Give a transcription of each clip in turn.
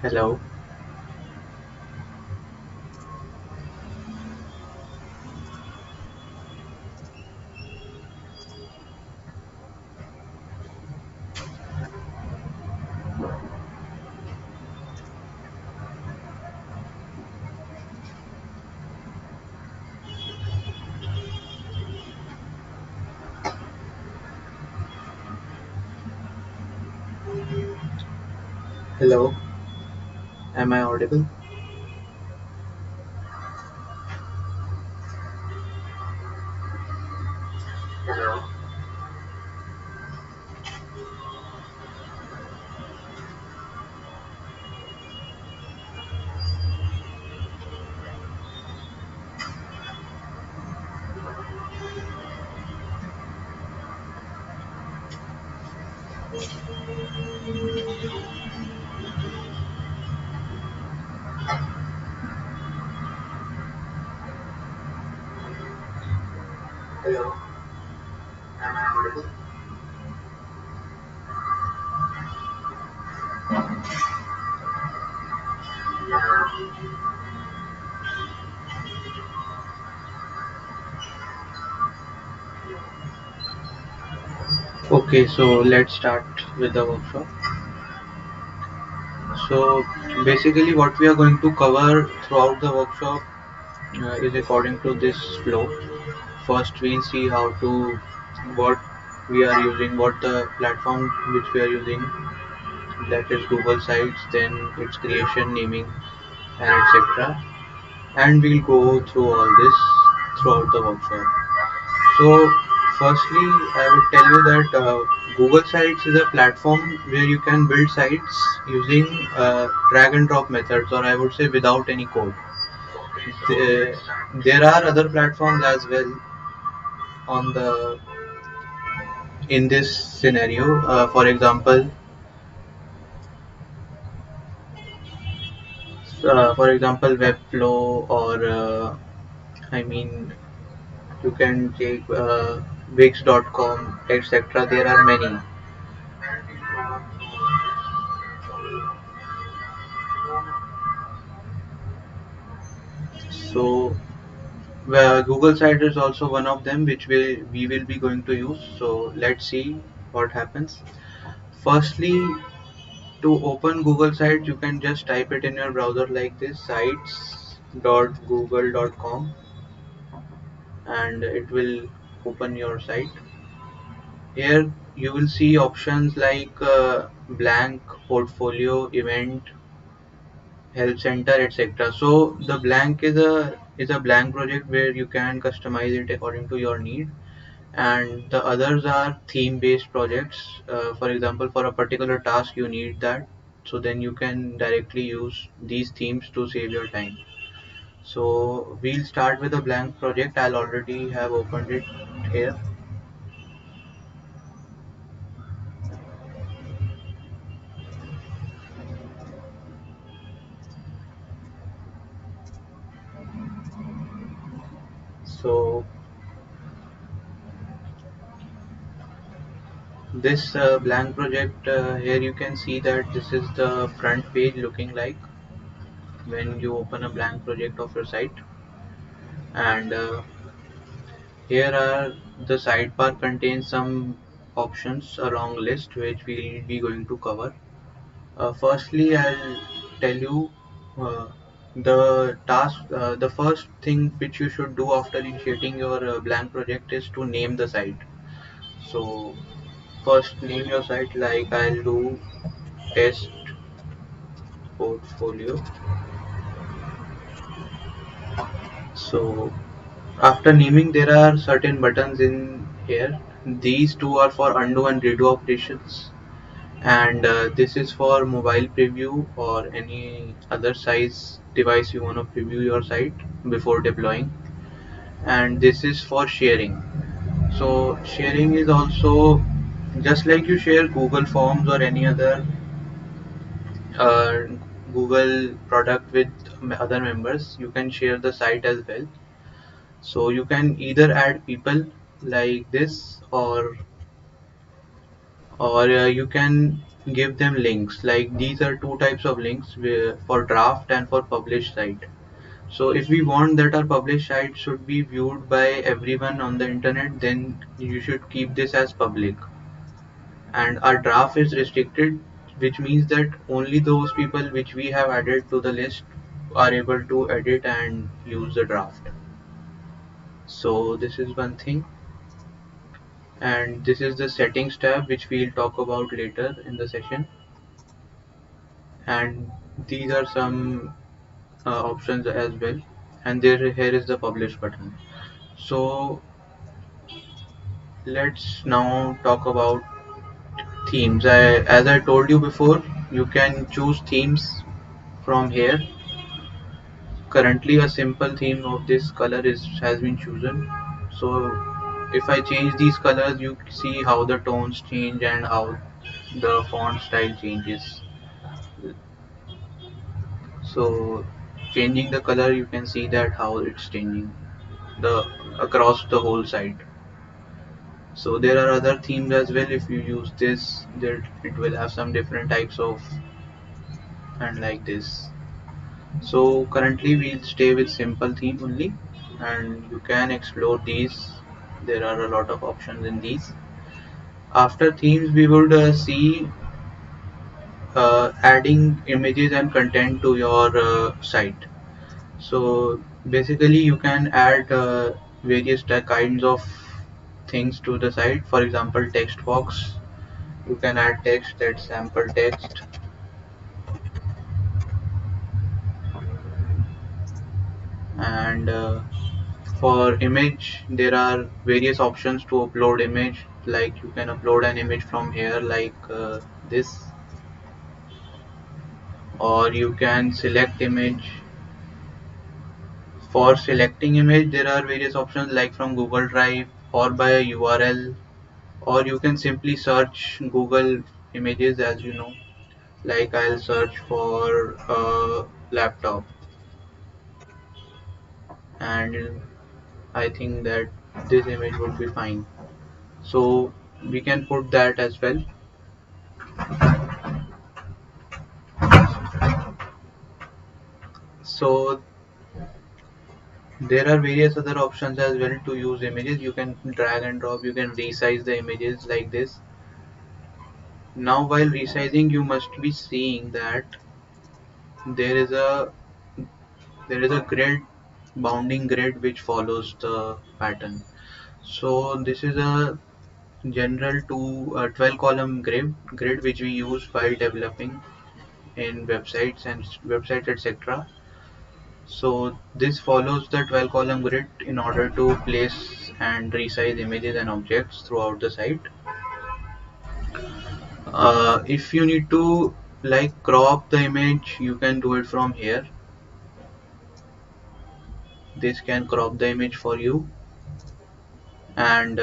Hello, hello. Am I audible? Hello. Hello. Am I audible? Okay, so let's start with the workshop. So basically, what we are going to cover throughout the workshop is according to this flow. First, we'll see how to what we are using, what the platform which we are using, that is Google Sites, then its creation, naming, and etc. And we'll go through all this throughout the workshop. So, firstly, I would tell you that Google Sites is a platform where you can build sites using drag and drop methods, or I would say without any code. There are other platforms as well on the in this scenario. For example, Webflow, or I mean, you can take Wix.com, etc. There are many. So well, Google site is also one of them which we will be going to use. So let's see what happens. Firstly, to open Google site, you can just type it in your browser like this, sites.google.com, and it will open your site. Here you will see options like blank, portfolio, event, help center, etc. So the blank is a blank project where you can customize it according to your need, and the others are theme based projects. For example, for a particular task you need that, so then you can directly use these themes to save your time. So we'll start with a blank project. I'll already have opened it here. So this blank project, here you can see that this is the front page looking like when you open a blank project of your site. And here are the sidebar contains some options, a long list which we'll be going to cover. Firstly, I'll tell you uh, the task. The first thing which you should do after initiating your blank project is to name the site. So first name your site, like I'll do test portfolio. So after naming, there are certain buttons in here. These two are for undo and redo operations, and this is for mobile preview or any other size device you want to preview your site before deploying. And this is for sharing. So sharing is also just like you share Google Forms or any other uh, Google product with other members, you can share the site as well. So you can either add people like this, or you can give them links. Like these are two types of links for draft and for published site. So if we want that our published site should be viewed by everyone on the internet, then you should keep this as public. And our draft is restricted, which means that only those people which we have added to the list are able to edit and use the draft. So this is one thing, and this is the settings tab which we'll talk about later in the session. And these are some options as well, and here is the publish button. So let's now talk about themes. As I told you before, you can choose themes from here. Currently a simple theme of this color has been chosen. So if I change these colors, you see how the tones change and how the font style changes. So changing the color, you can see that how it's changing the across the whole site. So there are other themes as well. If you use this, there it will have some different types of, and like this. So currently we'll stay with simple theme only, and you can explore these. There are a lot of options in these. After themes, we would see adding images and content to your site. So basically you can add various kinds of things to the site. For example, text box. You can add text, that sample text. And for image, there are various options to upload image. Like you can upload an image from here, like this, or you can select image. For selecting image, there are various options like from Google Drive or by a URL, or you can simply search Google Images, as you know. Like I'll search for a laptop, and I think that this image would be fine. So we can put that as well. So there are various other options as well to use images. You can drag and drop, you can resize the images like this. Now while resizing, you must be seeing that there is a grid, bounding grid, which follows the pattern. So this is a general 12 column grid which we use while developing in websites etc. So this follows the 12 column grid in order to place and resize images and objects throughout the site. If you need to like crop the image, you can do it from here. This can crop the image for you. And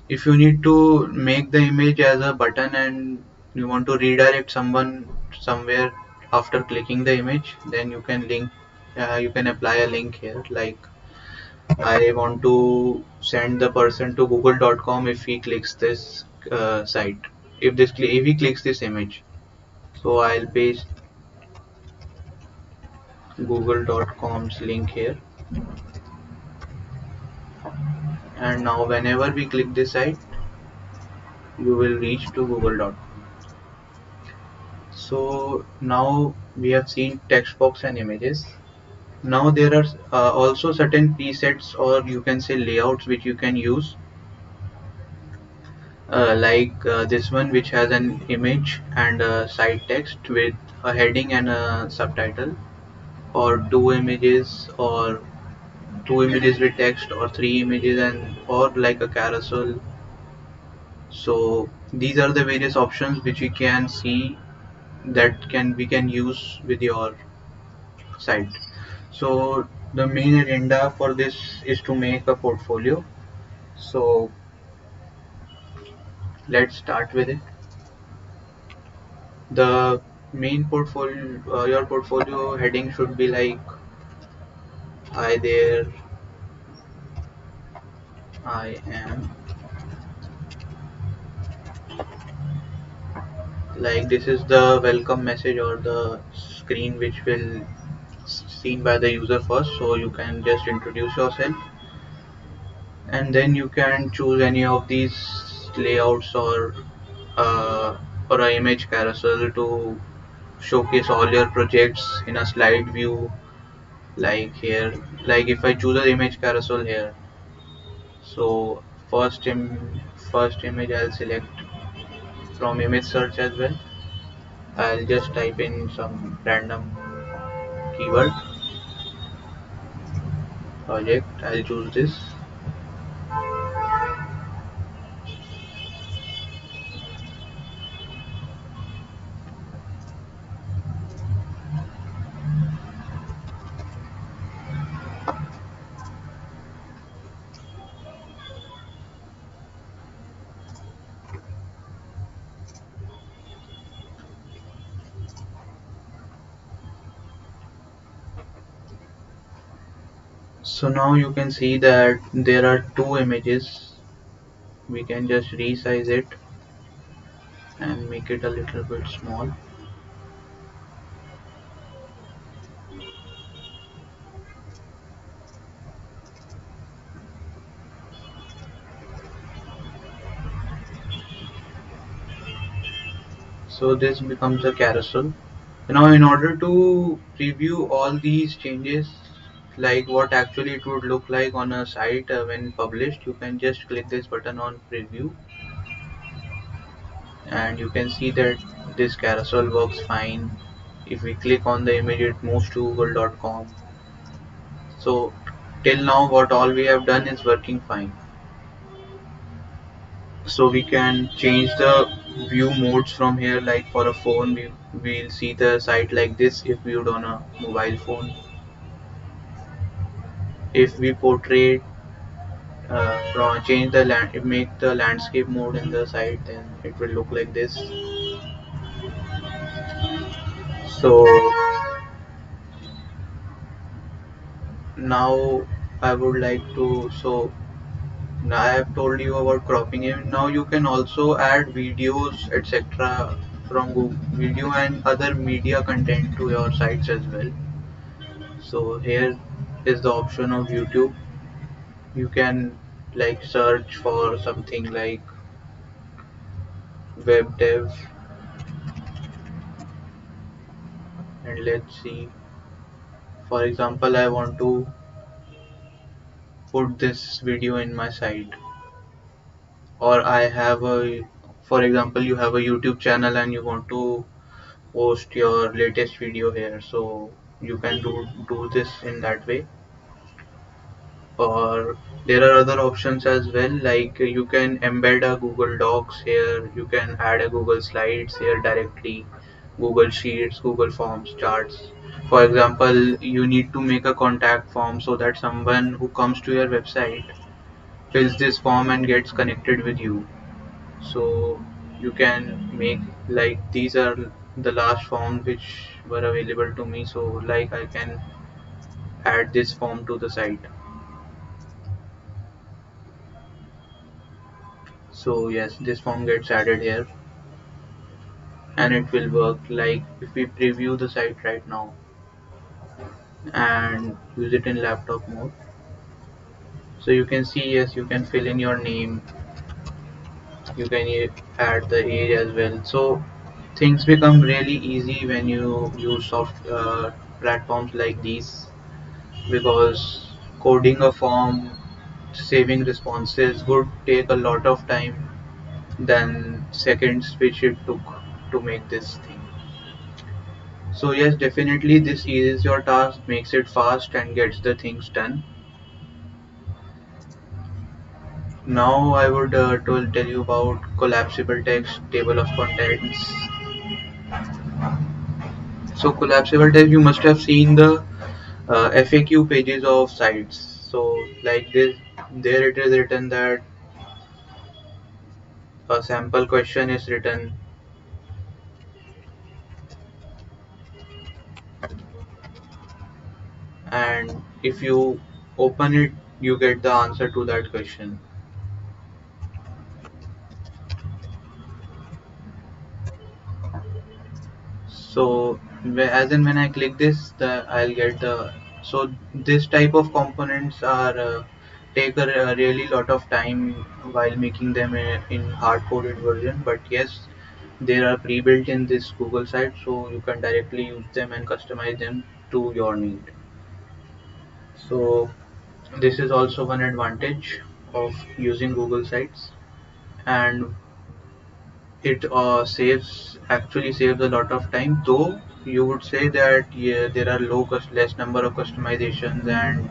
if you need to make the image as a button and you want to redirect someone somewhere after clicking the image, then you can apply a link here, like I want to send the person to google.com if he clicks this site, if he clicks this image. So I'll paste google.com's link here, and now whenever we click this site, you will reach to google.com. So now we have seen text box and images. Now there are also certain presets, or you can say layouts, which you can use, like this one, which has an image and a site text with a heading and a subtitle, or two images with text, or three images and or like a carousel. So these are the various options which we can see that we can use with your site. So the main agenda for this is to make a portfolio. So let's start with it. The main portfolio, your portfolio heading should be like, hi there, I am Like this is the welcome message or the screen which will seen by the user first, so you can just introduce yourself and then you can choose any of these layouts uh, or a image carousel to showcase all your projects in a slide view. Like here, like if I choose an image carousel here, so first image I'll select from image search as well. I'll just type in some random keyword project. I'll choose this. So now you can see that there are two images. We can just resize it and make it a little bit small. So this becomes a carousel. Now in order to preview all these changes, like what actually it would look like on a site when published, you can just click this button on preview and you can see that this carousel works fine. If we click on the image, it moves to google.com. So till now what all we have done is working fine. So we can change the view modes from here, like for a phone we'll see the site like this if viewed on a mobile phone. If we portray from change the land make the landscape mode in the site, then it will look like this. So now I would like to, so now I have told you about cropping it. Now you can also add videos etc from Google video and other media content to your sites as well. So here is the option of YouTube. You can like search for something like web dev, and let's see, for example I want to put this video in my site, or I have a, for example you have a YouTube channel and you want to post your latest video here, so you can do this in that way. Or there are other options as well, like you can embed a Google Docs here, you can add a Google Slides here directly, Google Sheets, Google Forms, charts. For example, you need to make a contact form so that someone who comes to your website fills this form and gets connected with you. So you can make, like these are the last forms which were available to me, so like I can add this form to the site. So yes, this form gets added here and it will work. Like if we preview the site right now and use it in laptop mode, so you can see, yes, you can fill in your name, you can add the age as well. So things become really easy when you use soft platforms like these, because coding a form, saving responses would take a lot of time than seconds which it took to make this thing. So yes, definitely this eases your task, makes it fast and gets the things done. Now I would tell you about collapsible text, table of contents. So collapsible text, you must have seen the FAQ pages of sites. So like this, there it is written that a sample question is written, and if you open it, you get the answer to that question. So as in when I click this, I'll get the, so this type of components are take a really lot of time while making them in hard coded version. But yes, they are pre-built in this Google site, so you can directly use them and customize them to your need. So this is also one advantage of using Google sites, and it actually saves a lot of time. Though you would say that yeah, there are less number of customizations, and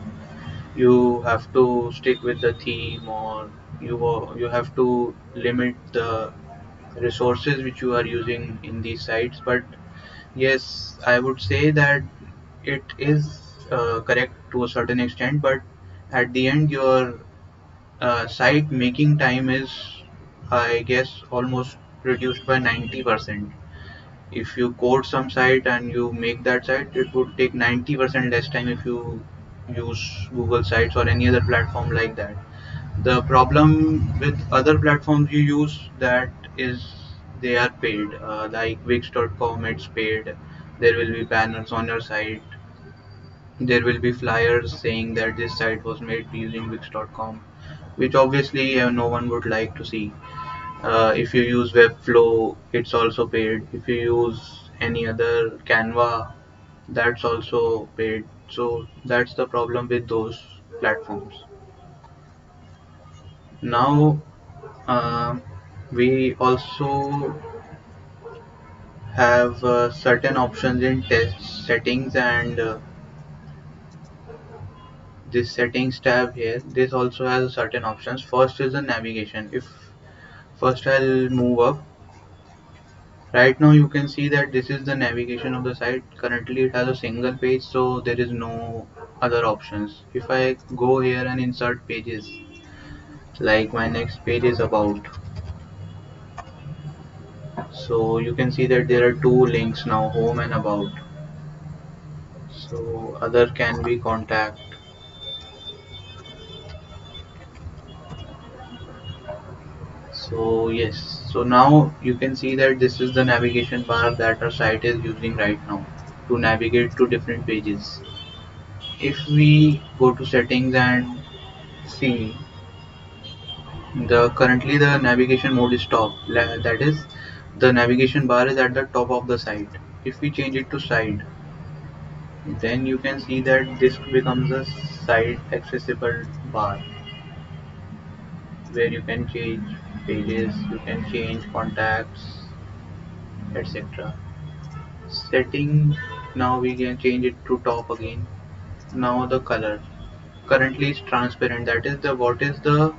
you have to stick with the theme, or you have to limit the resources which you are using in these sites. But yes, I would say that it is correct to a certain extent, but at the end your site making time is, I guess, almost reduced by 90%. If you code some site and you make that site, it would take 90% less time if you use Google Sites or any other platform like that. The problem with other platforms you use, that is, they are paid. Like Wix.com, it's paid. There will be banners on your site. There will be flyers saying that this site was made using Wix.com, which obviously no one would like to see. If you use Webflow, it's also paid. If you use any other Canva, that's also paid. So that's the problem with those platforms. Now, uh, we also have certain options in test settings, and this settings tab here, this also has certain options. First is the navigation. If first I'll move up. Right now you can see that this is the navigation of the site. Currently it has a single page, so there is no other options. If I go here and insert pages, like my next page is about, so you can see that there are two links now, home and about. So other can be contact. So yes, so now you can see that this is the navigation bar that our site is using right now to navigate to different pages. If we go to settings and see, the currently the navigation mode is top, that is, the navigation bar is at the top of the site. If we change it to side, then you can see that this becomes a side accessible bar where you can change pages, you can change contacts, etc. Setting, now we can change it to top again. Now the color currently is transparent, that is, the what is the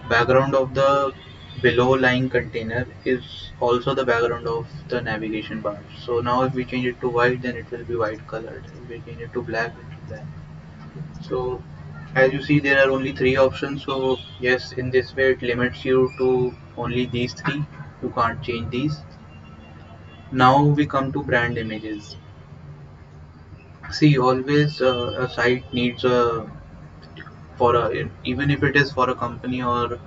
background of the below lying container is also the background of the navigation bar. So now if we change it to white, then it will be white colored. If we change it to black, it will be black. So as you see, there are only three options. So yes, in this way it limits you to only these three. You can't change these. Now we come to brand images. See, always a site needs a, for a, even if it is for a company or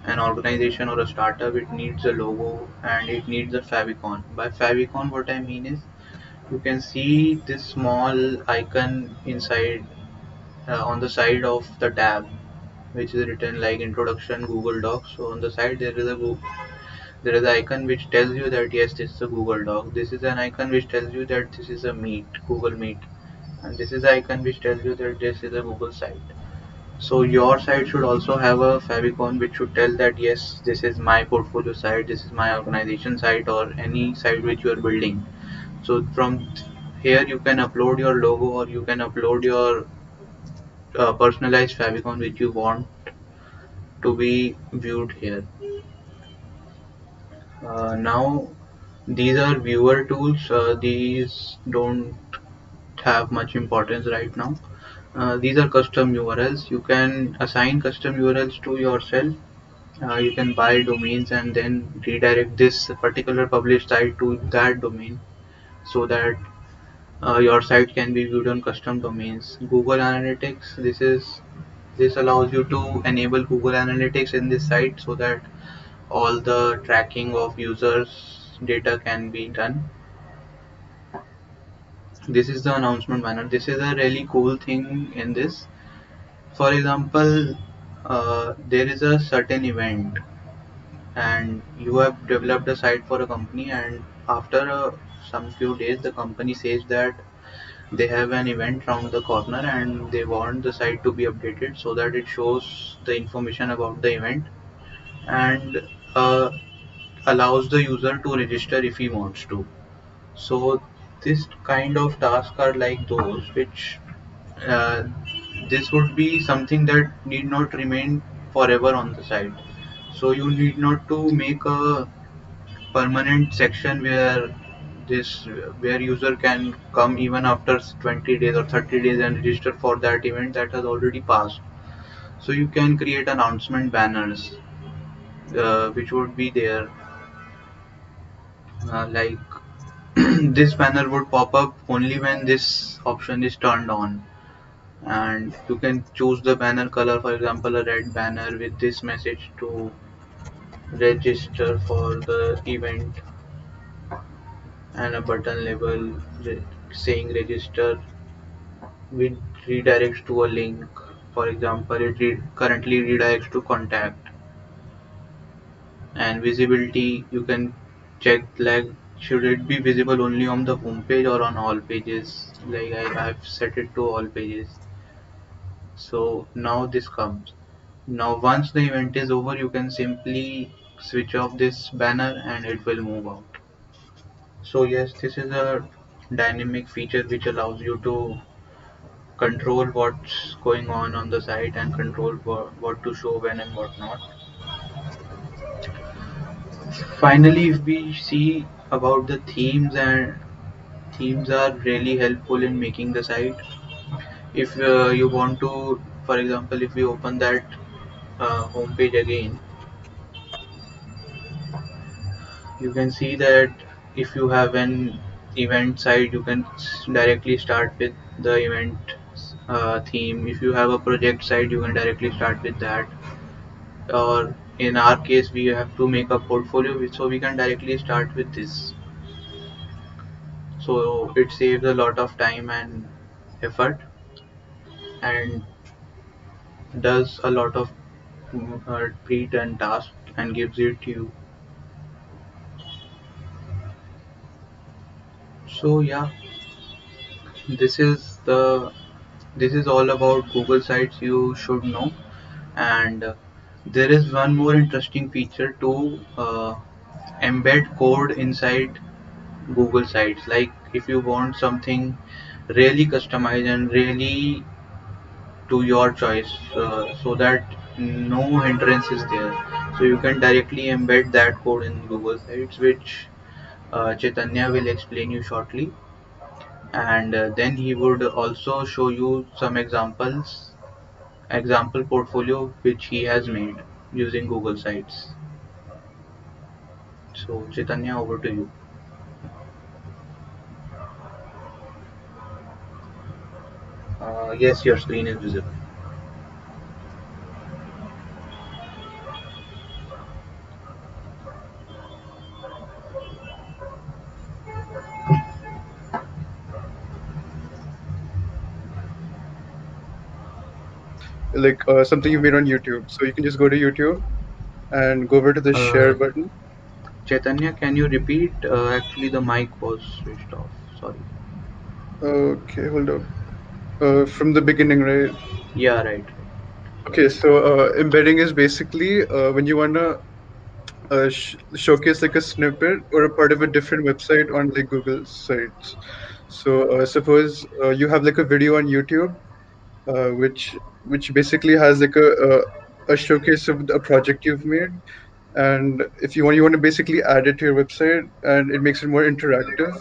an organization or a startup, it needs a logo and it needs a favicon. By favicon, what I mean is, you can see this small icon inside, on the side of the tab, which is written like introduction Google Docs. So on the side there is a there is an icon which tells you that yes, this is a Google Doc. This is an icon which tells you that this is a Meet, Google Meet, and this is the icon which tells you that this is a Google site. So your site should also have a favicon which should tell that yes, this is my portfolio site, this is my organization site, or any site which you are building. So from here you can upload your logo, or you can upload your personalized favicon which you want to be viewed here. Now these are viewer tools. These don't have much importance right now. These are custom URLs. You can assign custom URLs to yourself. You can buy domains and then redirect this particular published site to that domain, so that your site can be viewed on custom domains. Google Analytics, this allows you to enable Google Analytics in this site so that all the tracking of users data can be done. This is the announcement banner. This is a really cool thing in this. For example, there is a certain event and you have developed a site for a company, and after some few days the company says that they have an event around the corner and they want the site to be updated so that it shows the information about the event and uh, allows the user to register if he wants to. So this kind of tasks are like those which uh, this would be something that need not remain forever on the site. So you need not to make a permanent section this where user can come even after 20 days or 30 days and register for that event that has already passed. So you can create announcement banners which would be there like this banner would pop up only when this option is turned on, and you can choose the banner color, for example a red banner with this message to register for the event, and a button label saying register which redirects to a link. For example, it currently redirects to contact. And visibility, you can check like should it be visible only on the home page or on all pages. Like I've set it to all pages. So now this comes. Now once the event is over, you can simply switch off this banner and it will move out. So yes, this is a dynamic feature which allows you to control what's going on the site and control what to show when and what not. Finally, if we see about the themes, and themes are really helpful in making the site. If you want to, for example, if we open that home page again, you can see that if you have an event site, you can directly start with the event theme. If you have a project site, you can directly start with that, or in our case we have to make a portfolio so we can directly start with this, so it saves a lot of time and effort and does a lot of pre-done task and gives it to you. So yeah, this is the this is all about Google Sites you should know. And there is one more interesting feature to embed code inside Google Sites. Like if you want something really customized and really to your choice, so that no hindrance is there, so you can directly embed that code in Google Sites, which Chaitanya will explain you shortly. And then he would also show you some example portfolio which he has made using Google Sites. So Chaitanya, over to you. Yes, your screen is visible. Like something you made on YouTube. So you can just go to YouTube and go over to the share Uh, button. Chaitanya, can you repeat? Actually, the mic was switched off. Sorry. Okay, hold up. From the beginning, right? Yeah, right. Okay, so embedding is basically when you wanna showcase like a snippet or a part of a different website on like Google sites. So suppose you have like a video on YouTube, which basically has like a showcase of a project you've made, and if you want to basically add it to your website, and it makes it more interactive.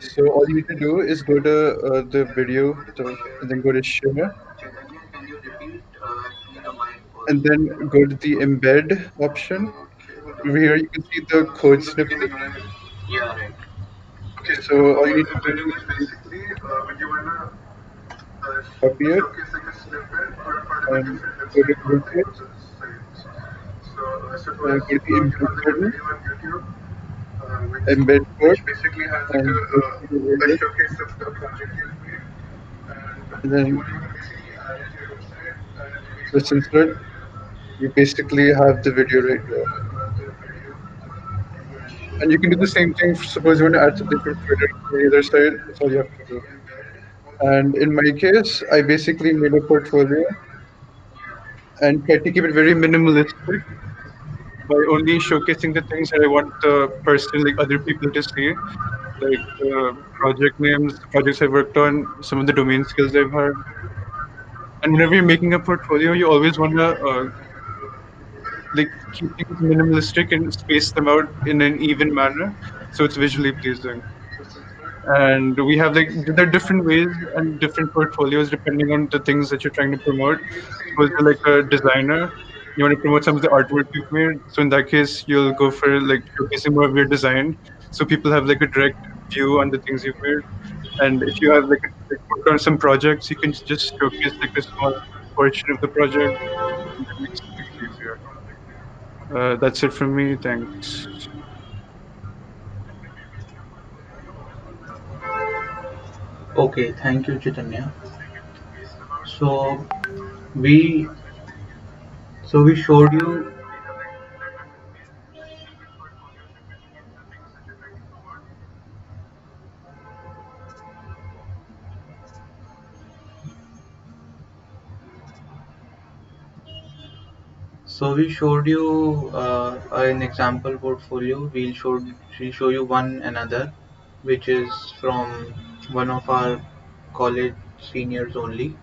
So all you need to do is go to the video, and then go to share, Chaitanya, can you repeat? Actually, the mic was and then go to the embed option. okay. Hold Over on. here, you can see the code From the snippet. beginning, right? Yeah, right. Okay, So so all you need to embedding do is is basically when you wanna copy it showcase like a snippet or a part of a and different go to website on Google the Sites, Google sites. So go suppose to the you embed have like a button, video on YouTube embed code, and basically read it, and then press insert. You basically have the video right there. And you can do the same thing. Suppose you want to add something from Twitter to the other side, that's all you have to do. And in my case, I basically made a portfolio and tried to keep it very minimalistic by only showcasing the things that I want the person, like other people, to see, like project names, the projects I worked on, some of the domain skills I've had. And whenever you're making a portfolio, you always want to like keep things minimalistic and space them out in an even manner, so it's visually pleasing. And we have like there are different ways and different portfolios depending on the things that you're trying to promote. Suppose you're like a designer, you want to promote some of the artwork you've made, so in that case you'll go for like showcasing more of your design, so people have like a direct view on the things you've made. And if you have like worked on some projects, you can just showcase like a small portion of the project, and that makes things easier. That's it from me. Thanks. Okay, thank you, Chaitanya. So we we showed you. So we showed you an example portfolio. We'll show you one another, which is from one of our college seniors only.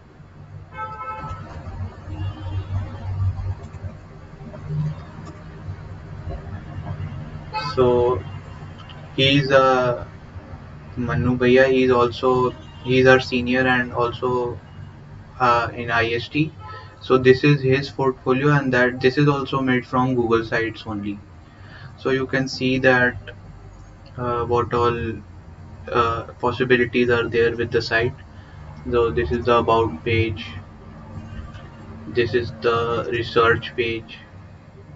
So he's Manu Bhaiya. He's our senior and also in IST. So this is his portfolio, and that this is also made from Google Sites only. So you can see that what all possibilities are there with the site. So this is the about page, this is the research page,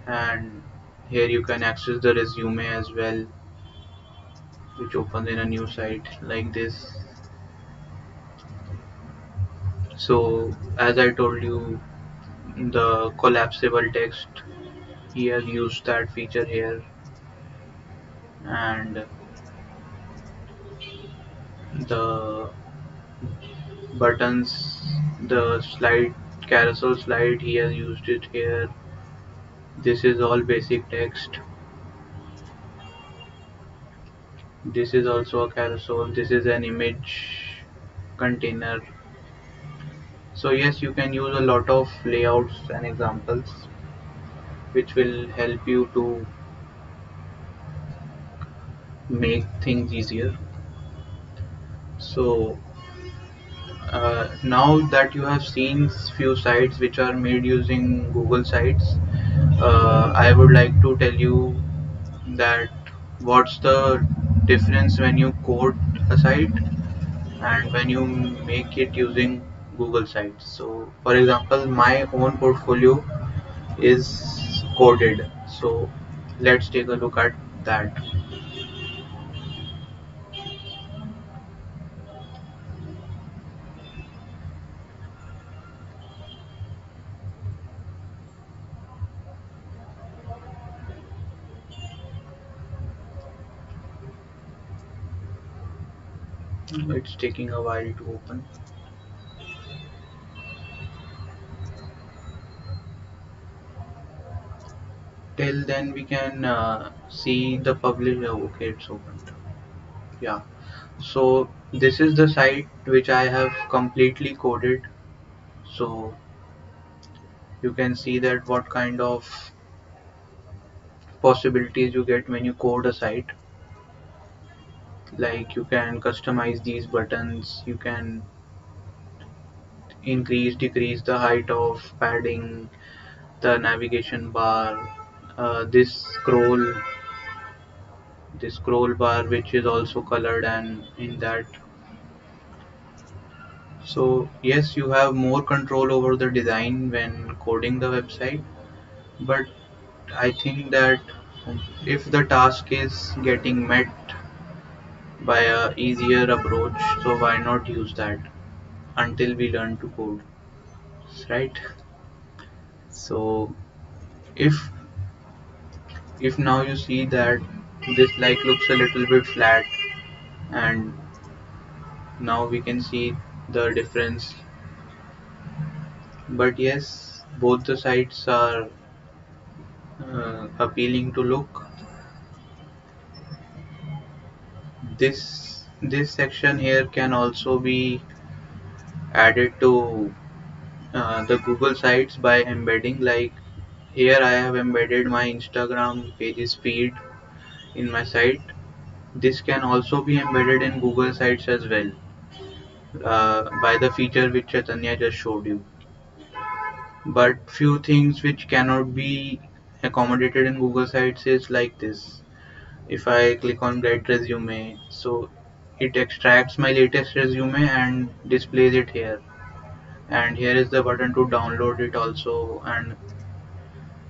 and here you can access the resume as well, which opens in a new site like this. So as I told you, the collapsible text, he has used that feature here, and the buttons, the slide, carousel slide, he has used it here. This is all basic text. This is also a carousel. This is an image container. So yes, you can use a lot of layouts and examples which will help you to make things easier. So now that you have seen few sites which are made using Google Sites, I would like to tell you that what's the difference when you code a site and when you make it using Google Sites. So for example, my own portfolio is coded. So let's take a look at that. It's taking a while to open. Till then we can see the publisher. Okay, it's opened. Yeah. So this is the site which I have completely coded. So you can see that what kind of possibilities you get when you code a site. Like you can customize these buttons, you can increase decrease the height of padding, the navigation bar, this scroll bar which is also colored and in that. So yes, you have more control over the design when coding the website, but I think that if the task is getting met by a easier approach, so why not use that until we learn to code, right? So if now you see that this like looks a little bit flat, and now we can see the difference, but yes, both the sides are appealing to look. This section here can also be added to the Google sites by embedding, like here I have embedded my Instagram page's feed in my site. This can also be embedded in Google sites as well, by the feature which Chaitanya just showed you. But few things which cannot be accommodated in Google sites is like this. If I click on get resume, so it extracts my latest resume and displays it here. And here is the button to download it also, and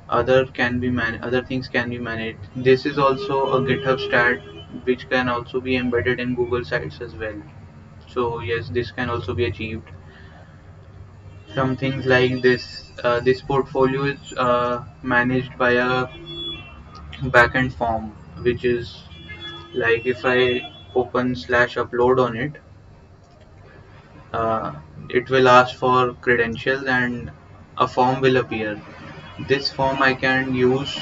other things can be managed. This is also a GitHub stat which can also be embedded in Google sites as well. So yes, this can also be achieved. Some things like this. This portfolio is managed by a backend form, which is like if I open slash upload on it, uh, it will ask for credentials and a form will appear. This form I can use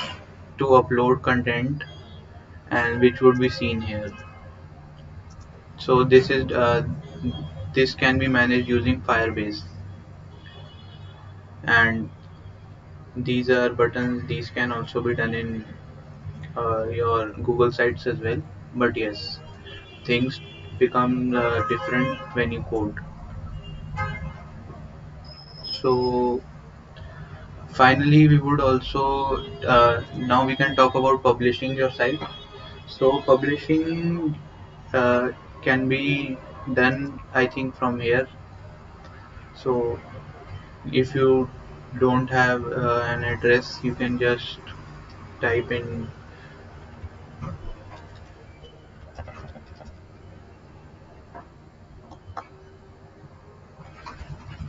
to upload content, and which would be seen here. So this can be managed using Firebase, and these are buttons. These can also be done in your Google sites as well. But yes, things become different when you code. So finally, we would also now we can talk about publishing your site. So publishing uh, can be done, I think, from here. So if you don't have an address, you can just type in.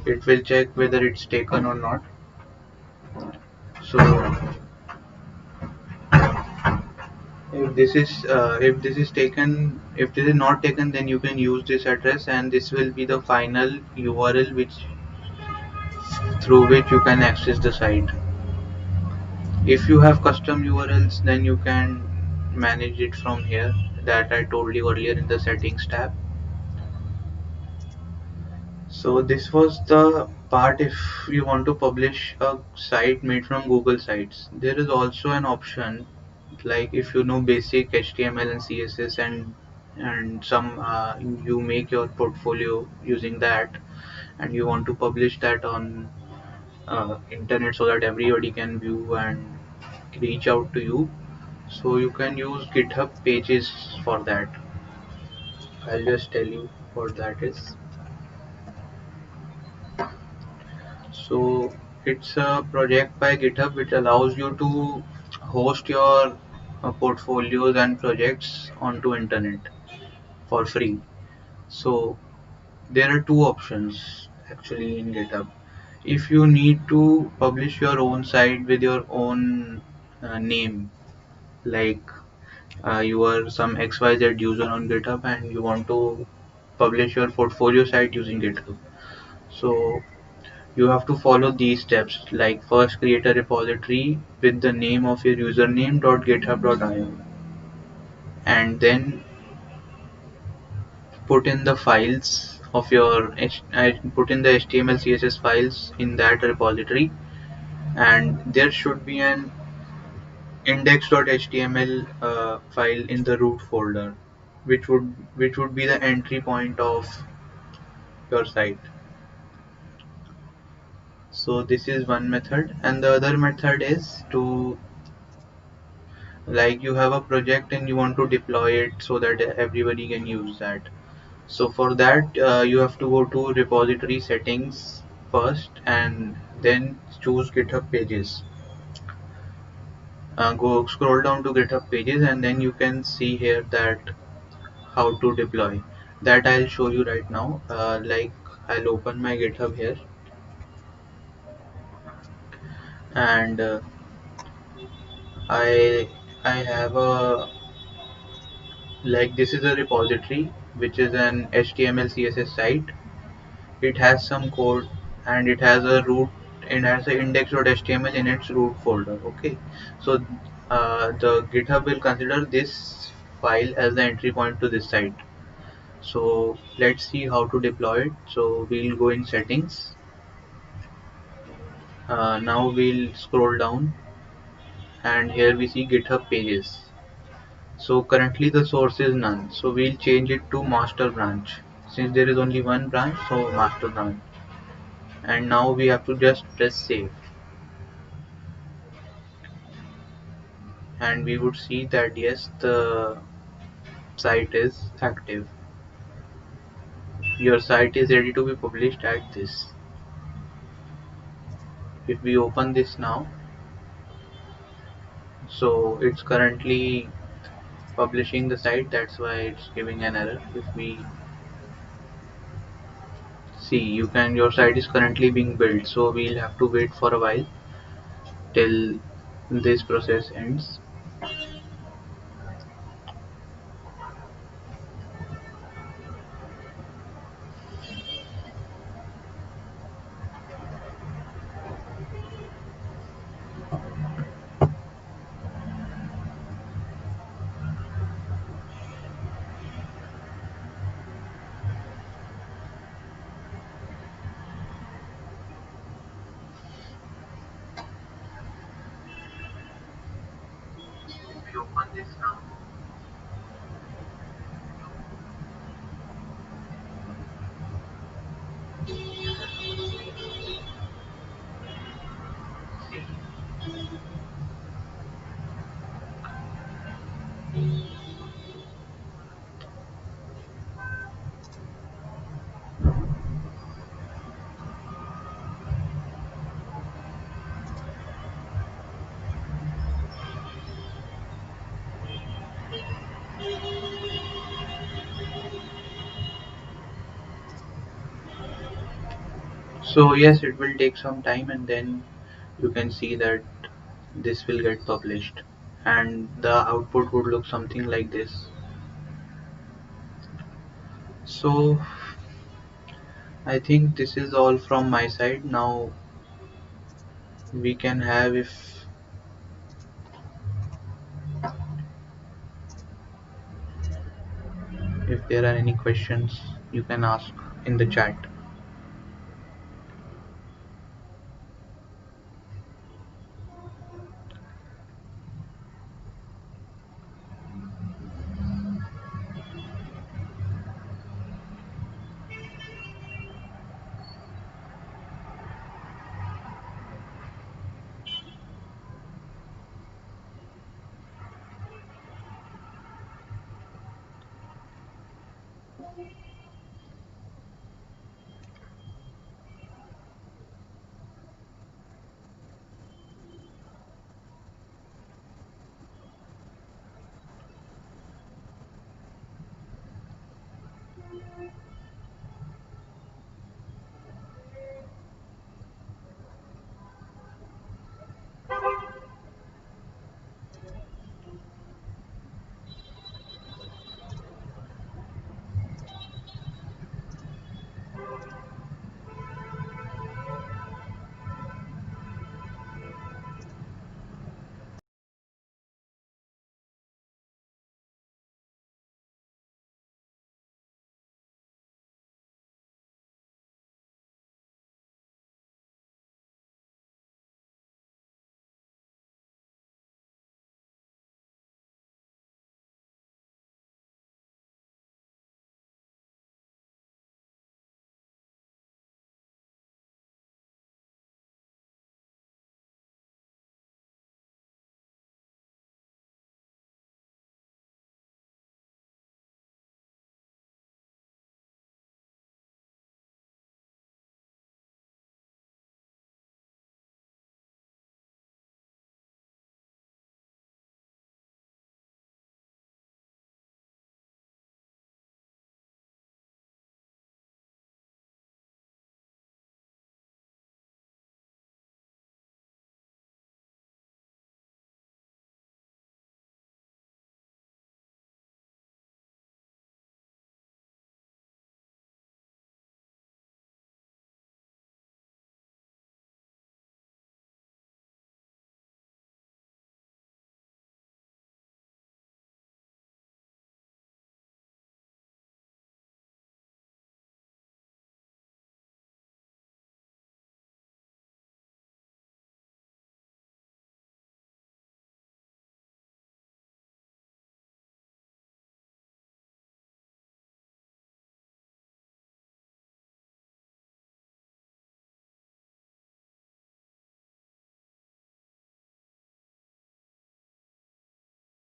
It will check whether it's taken or not. So if this is taken, if this is not taken, then you can use this address, and this will be the final URL which through which you can access the site. If you have custom URLs, then you can manage it from here, that I told you earlier in the settings tab. So this was the part if you want to publish a site made from Google Sites. There is also an option, like if you know basic HTML and CSS, and some you make your portfolio using that, and you want to publish that on internet so that everybody can view and reach out to you. So you can use GitHub pages for that. I'll just tell you what that is. So it's a project by GitHub which allows you to host your portfolios and projects onto internet for free. So there are two options actually in GitHub. If you need to publish your own site with your own name, like you are some XYZ user on GitHub and you want to publish your portfolio site using GitHub. So you have to follow these steps, like first create a repository with the name of your username.github.io, and then put in the files of your put in the HTML CSS files in that repository, and there should be an index.html file in the root folder, which would be the entry point of your site. So this is one method, and the other method is to, like, you have a project and you want to deploy it so that everybody can use that. So for that you have to go to repository settings first, and then choose GitHub pages, Go scroll down to GitHub pages, and then you can see here that how to deploy. That I'll show you right now. Like, I'll open my GitHub here, and I I have a, like, this is a repository which is an HTML CSS site. It has some code, and it has a root, and has a index.html in its root folder. Okay, so the GitHub will consider this file as the entry point to this site. So let's see how to deploy it. So we'll go in settings. Now we'll scroll down, and here we see GitHub pages. So currently the source is none, so we'll change it to master branch. Since there is only one branch, so master branch. And now we have to just press save, and we would see that yes, the site is active. Your site is ready to be published at this. If we open this now, so it's currently publishing the site, that's why it's giving an error. If we see, you can, your site is currently being built, so we'll have to wait for a while till this process ends. If we open this now, see. So yes, it will take some time, and then you can see that this will get published, and the output would look something like this. So I think this is all from my side. Now we can have, if there are any questions, you can ask in the chat.